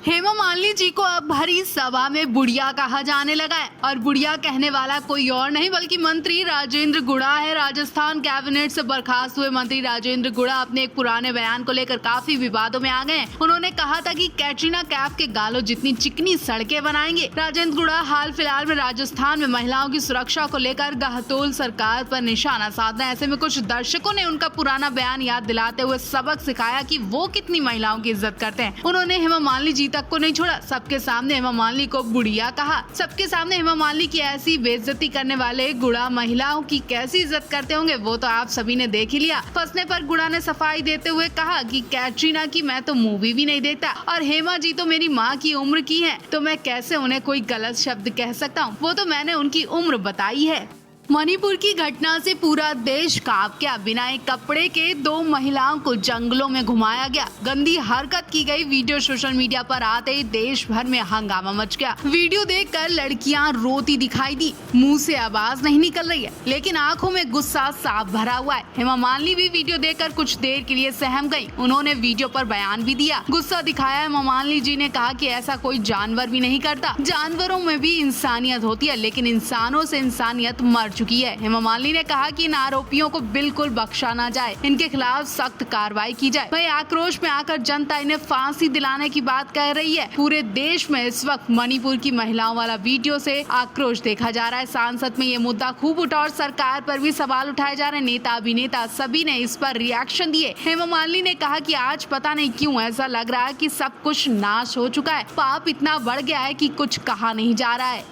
हेमा मालिनी जी को अब भरी सभा में बुढ़िया कहा जाने लगा है और बुढ़िया कहने वाला कोई और नहीं बल्कि मंत्री राजेंद्र गुड़ा है। राजस्थान कैबिनेट से बर्खास्त हुए मंत्री राजेंद्र गुड़ा अपने एक पुराने बयान को लेकर काफी विवादों में आ गए हैं। उन्होंने कहा था कि कैटरीना कैफ के गालों जितनी चिकनी सड़कें बनाएंगे। राजेंद्र गुड़ा हाल फिलहाल में राजस्थान में महिलाओं की सुरक्षा को लेकर गहतोल सरकार पर निशाना साध रहे हैं। ऐसे में कुछ दर्शकों ने उनका पुराना बयान याद दिलाते हुए सबक सिखाया कि वो कितनी महिलाओं की इज्जत करते हैं। उन्होंने हेमा मालिनी जी तक को नहीं छोड़ा, सबके सामने हेमा मालिनी को बुढ़िया कहा। सबके सामने हेमा मालिनी की ऐसी बेइज्जती करने वाले गुड़ा महिलाओं की कैसी इज्जत करते होंगे वो तो आप सभी ने देख ही लिया। फंसने पर गुड़ा ने सफाई देते हुए कहा कि कैटरीना की मैं तो मूवी भी नहीं देखता और हेमा जी तो मेरी माँ की उम्र की है, तो मैं कैसे उन्हें कोई गलत शब्द कह सकता हूँ। वो तो मैंने उनकी उम्र बताई है। मणिपुर की घटना से पूरा देश कांप गया। बिना एक कपड़े के 2 महिलाओं को जंगलों में घुमाया गया। गंदी हरकत की गई वीडियो सोशल मीडिया पर आते ही देश भर में हंगामा मच गया। वीडियो देखकर लड़कियां रोती दिखाई दी। मुंह से आवाज नहीं निकल रही है लेकिन आंखों में गुस्सा साफ भरा हुआ है। हेमा मालिनी भी वीडियो देखकर कुछ देर के लिए सहम गई। उन्होंने वीडियो पर बयान भी दिया, गुस्सा दिखाया। हेमा मालिनी जी ने कहा कि ऐसा कोई जानवर भी नहीं करता। जानवरों में भी इंसानियत होती है लेकिन इंसानों से इंसानियत मर चुकी है। हेमा मालिनी ने कहा कि इन आरोपियों को बिल्कुल बख्शा ना जाए, इनके खिलाफ सख्त कार्रवाई की जाए। वहीं आक्रोश में आकर जनता इन्हें फांसी दिलाने की बात कह रही है। पूरे देश में इस वक्त मणिपुर की महिलाओं वाला वीडियो से आक्रोश देखा जा रहा है। संसद में ये मुद्दा खूब उठा और सरकार पर भी सवाल उठाए जा रहे हैं। नेता अभिनेता सभी ने इस पर रिएक्शन दिए। हेमा मालिनी ने कहा कि आज पता नहीं क्यों ऐसा लग रहा है कि सब कुछ नाश हो चुका है। पाप इतना बढ़ गया है कि कुछ कहा नहीं जा रहा है।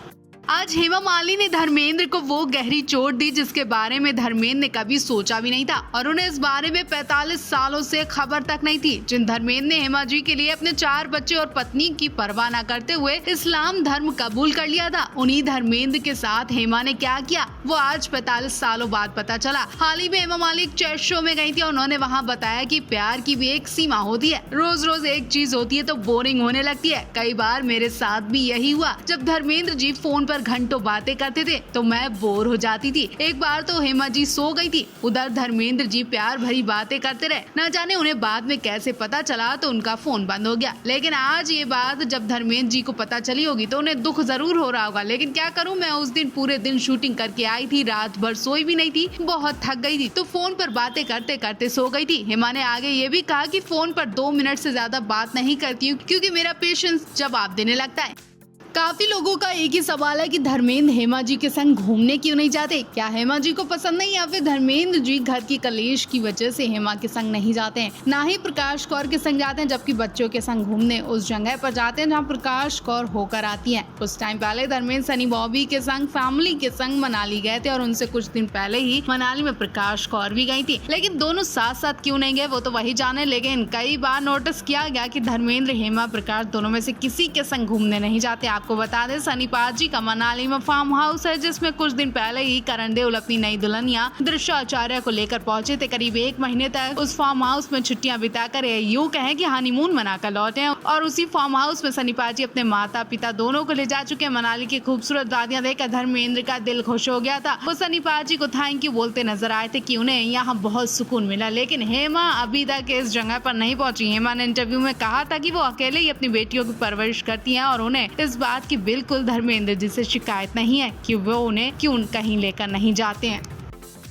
आज हेमा मालिनी ने धर्मेंद्र को वो गहरी चोट दी जिसके बारे में धर्मेंद्र ने कभी सोचा भी नहीं था और उन्हें इस बारे में 45 सालों से खबर तक नहीं थी। जिन धर्मेंद्र ने हेमा जी के लिए अपने 4 बच्चे और पत्नी की परवाह न करते हुए इस्लाम धर्म कबूल कर लिया था, उन्हीं धर्मेंद्र के साथ हेमा ने क्या किया वो आज 45 सालों बाद पता चला। हाल ही में हेमा मालिनी एक चैट शो में गई थी और उन्होंने वहाँ बताया कि प्यार की भी एक सीमा होती है। रोज रोज एक चीज होती है तो बोरिंग होने लगती है। कई बार मेरे साथ भी यही हुआ। जब धर्मेंद्र जी फोन पर घंटों बातें करते थे तो मैं बोर हो जाती थी। एक बार तो हेमा जी सो गई थी, उधर धर्मेंद्र जी प्यार भरी बातें करते रहे। न जाने उन्हें बाद में कैसे पता चला तो उनका फोन बंद हो गया। लेकिन आज ये बात जब धर्मेंद्र जी को पता चली होगी तो उन्हें दुख जरूर हो रहा होगा। लेकिन क्या करूं, मैं उस दिन पूरे दिन शूटिंग करके आई थी, रात भर सोई भी नहीं थी, बहुत थक गई थी तो फोन पर बातें करते करते सो गई थी। हेमा ने आगे ये भी कहा कि फोन पर 2 मिनट से ज्यादा बात नहीं करती हूँ क्योंकि मेरा पेशेंस जवाब देने लगता है। काफी लोगों का एक ही सवाल है कि धर्मेंद्र हेमा जी के संग घूमने क्यों नहीं जाते। क्या हेमा जी को पसंद नहीं या फिर धर्मेंद्र जी घर की कलेश की वजह से हेमा के संग नहीं जाते हैं। ना ही प्रकाश कौर के संग जाते हैं, जबकि बच्चों के संग घूमने उस जगह पर जाते हैं जहां प्रकाश कौर होकर आती हैं। कुछ टाइम पहले धर्मेंद्र सनी बॉबी के संग फैमिली के संग मनाली गए थे और उनसे कुछ दिन पहले ही मनाली में प्रकाश कौर भी गई थी। लेकिन दोनों साथ साथ क्यों नहीं गए वो तो वही जाने। लेकिन कई बार नोटिस किया गया कि धर्मेंद्र हेमा प्रकाश दोनों में से किसी के संग घूमने नहीं जाते। आपको बता दें सनी पाजी का मनाली में फार्म हाउस है जिसमें कुछ दिन पहले ही करण देओल अपनी नई दुल्हनिया दृश्या आचार्य को लेकर पहुंचे थे। करीब 1 महीने तक उस फार्म हाउस में छुट्टियां बिताकर यूं कहें कि हनीमून मनाकर लौटे और उसी फार्म हाउस में सनी पाजी अपने माता पिता दोनों को ले जा चुके हैं। मनाली की खूबसूरत वादियां देखकर धर्मेंद्र का दिल खुश हो गया था। वो सनी पाजी को थैंक यू बोलते नजर आए थे कि उन्हें यहाँ बहुत सुकून मिला। लेकिन हेमा अभी तक इस जगह पर नहीं पहुंची। हेमा ने इंटरव्यू में कहा था कि वो अकेले ही अपनी बेटियों की परवरिश करती हैं और उन्हें इस बात की बिल्कुल धर्मेंद्र जी से शिकायत नहीं है कि वो उन्हें क्यों कहीं लेकर नहीं जाते हैं।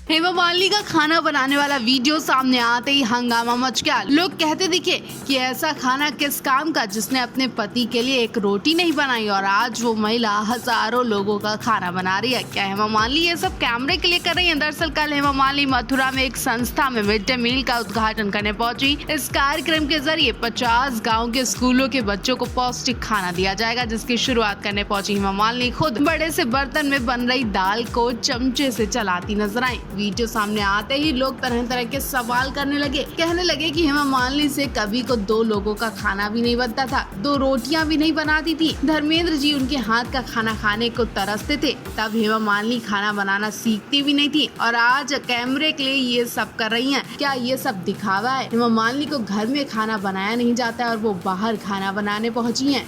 हेमा मालिनी का खाना बनाने वाला वीडियो सामने आते ही हंगामा मच गया। लोग कहते दिखे कि ऐसा खाना किस काम का जिसने अपने पति के लिए एक रोटी नहीं बनाई और आज वो महिला हजारों लोगों का खाना बना रही है। क्या हेमा मालिनी ये सब कैमरे के लिए कर रही है? दरअसल कल हेमा मालिनी मथुरा में एक संस्था में मिड डे मील का उद्घाटन करने पहुंची। इस कार्यक्रम के जरिए 50 गाँव के स्कूलों के बच्चों को पौष्टिक खाना दिया जाएगा, जिसकी शुरुआत करने पहुंची हेमा मालिनी खुद बड़े से बर्तन में बन रही दाल को चमचे से चलाती नजर आई। वीडियो सामने आते ही लोग तरह तरह के सवाल करने लगे। कहने लगे कि हेमा मालिनी से कभी को 2 लोगों का खाना भी नहीं बनता था, 2 रोटियां भी नहीं बनाती थी। धर्मेंद्र जी उनके हाथ का खाना खाने को तरसते थे, तब हेमा मालिनी खाना बनाना सीखती भी नहीं थी और आज कैमरे के लिए ये सब कर रही हैं। क्या ये सब दिखावा है? हेमा मालिनी को घर में खाना बनाया नहीं जाता और वो बाहर खाना बनाने पहुंची हैं।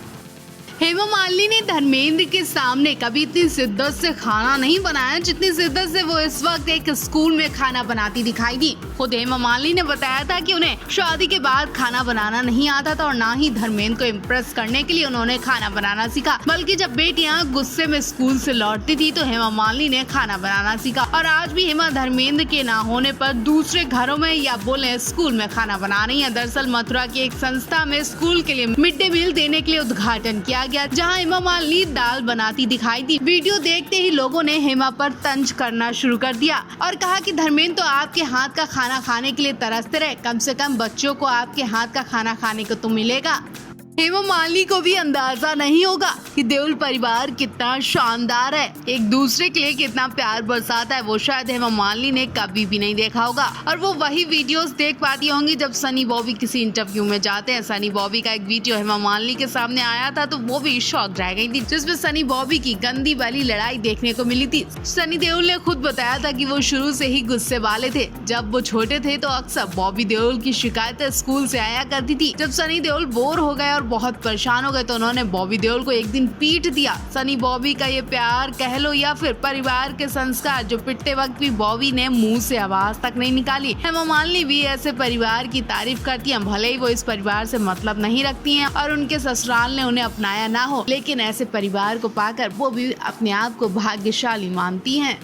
हेमा मालिनी ने धर्मेंद्र के सामने कभी इतनी शिद्दत से खाना नहीं बनाया जितनी शिद्दत से वो इस वक्त एक स्कूल में खाना बनाती दिखाई दी। खुद हेमा मालिनी ने बताया था कि उन्हें शादी के बाद खाना बनाना नहीं आता था और ना ही धर्मेंद्र को इम्प्रेस करने के लिए उन्होंने खाना बनाना सीखा, बल्कि जब बेटियां गुस्से में स्कूल से लौटती थी तो हेमा मालिनी ने खाना बनाना सीखा। और आज भी हेमा धर्मेंद्र के ना होने पर दूसरे घरों में या बोले स्कूल में खाना बना रही है। दरअसल मथुरा की एक संस्था में स्कूल के लिए मिड डे मील देने के लिए उद्घाटन किया गया, जहां हेमा मालिनी दाल बनाती दिखाई दी। वीडियो देखते ही लोगों ने हेमा पर तंज करना शुरू कर दिया और कहा कि धर्मेंद्र तो आपके हाथ का खाना खाने के लिए तरसते रहे, कम से कम बच्चों को आपके हाथ का खाना खाने को तो मिलेगा। हेमा मालिनी को भी अंदाजा नहीं होगा कि देओल परिवार कितना शानदार है, एक दूसरे के लिए कितना प्यार बरसाता है, वो शायद हेमा मालिनी ने कभी भी नहीं देखा होगा। और वो वही वीडियोस देख पाती होंगी जब सनी बॉबी किसी इंटरव्यू में जाते हैं। सनी बॉबी का एक वीडियो हेमा मालिनी के सामने आया था तो वो भी शॉक रह गई थी, जिसमें सनी बॉबी की गंदी वाली लड़ाई देखने को मिली थी। सनी देओल ने खुद बताया था कि वो शुरू से ही गुस्से वाले थे। जब वो छोटे थे तो अक्सर बॉबी देओल की शिकायतें स्कूल से आया करती थी। जब सनी देओल बोर हो गए और बहुत परेशान हो गए तो उन्होंने बॉबी देओल को एक दिन पीट दिया। सनी बॉबी का ये प्यार कह लो या फिर परिवार के संस्कार, जो पिटते वक्त भी बॉबी ने मुंह से आवाज तक नहीं निकाली। हेमा मालिनी भी ऐसे परिवार की तारीफ करती हैं, भले ही वो इस परिवार से मतलब नहीं रखती हैं और उनके ससुराल ने उन्हें अपनाया ना हो, लेकिन ऐसे परिवार को पाकर वो भी अपने आप को भाग्यशाली मानती हैं।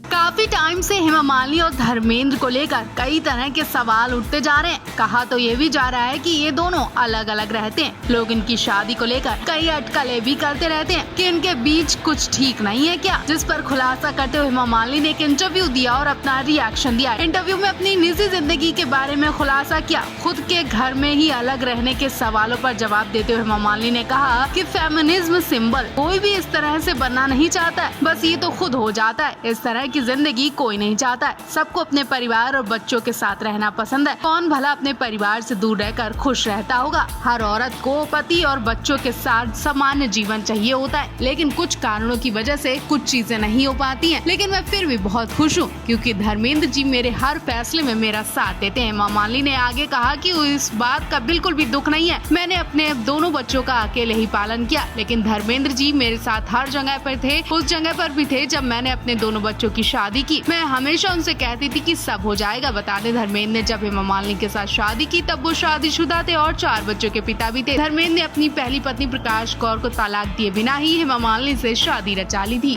काफी टाइम से हेमा मालिनी और धर्मेंद्र को लेकर कई तरह के सवाल उठते जा रहे हैं। कहा तो ये भी जा रहा है कि ये दोनों अलग अलग रहते हैं। लोग इनकी शादी को लेकर कई अटकलें भी करते रहते हैं कि इनके बीच कुछ ठीक नहीं है क्या, जिस पर खुलासा करते हुए हेमा मालिनी ने एक इंटरव्यू दिया और अपना रिएक्शन दिया। इंटरव्यू में अपनी निजी जिंदगी के बारे में खुलासा किया। खुद के घर में ही अलग रहने के सवालों पर जवाब देते हुए हेमा मालिनी ने कहा कि फेमिनिज्म सिंबल कोई भी इस तरह से बनना नहीं चाहता है, बस ये तो खुद हो जाता है। इस तरह की जिंदगी कोई नहीं चाहता है। सबको अपने परिवार और बच्चों के साथ रहना पसंद है। कौन भला अपने परिवार से दूर रहकर खुश रहता होगा। हर औरत को पति और बच्चों के साथ सामान्य जीवन चाहिए होता है, लेकिन कुछ कारणों की वजह से कुछ चीजें नहीं हो पाती हैं। लेकिन मैं फिर भी बहुत खुश हूँ क्योंकि धर्मेंद्र जी मेरे हर फैसले में मेरा साथ देते हैं। हेमा मालिनी ने आगे कहा कि इस बात का बिल्कुल भी दुख नहीं है। मैंने अपने दोनों बच्चों का अकेले ही पालन किया, लेकिन धर्मेंद्र जी मेरे साथ हर जगह पर थे। उस जगह पर भी थे जब मैंने अपने दोनों बच्चों की शादी की। मैं हमेशा उनसे कहती थी कि सब हो जाएगा। बता दें, धर्मेंद्र ने जब हेमा मालिनी के साथ शादी की तब वो शादीशुदा थे और 4 बच्चों के पिता भी थे। धर्मेंद्र ने अपनी पहली पत्नी प्रकाश कौर को तलाक दिए बिना ही हेमा मालिनी से शादी रचा ली थी।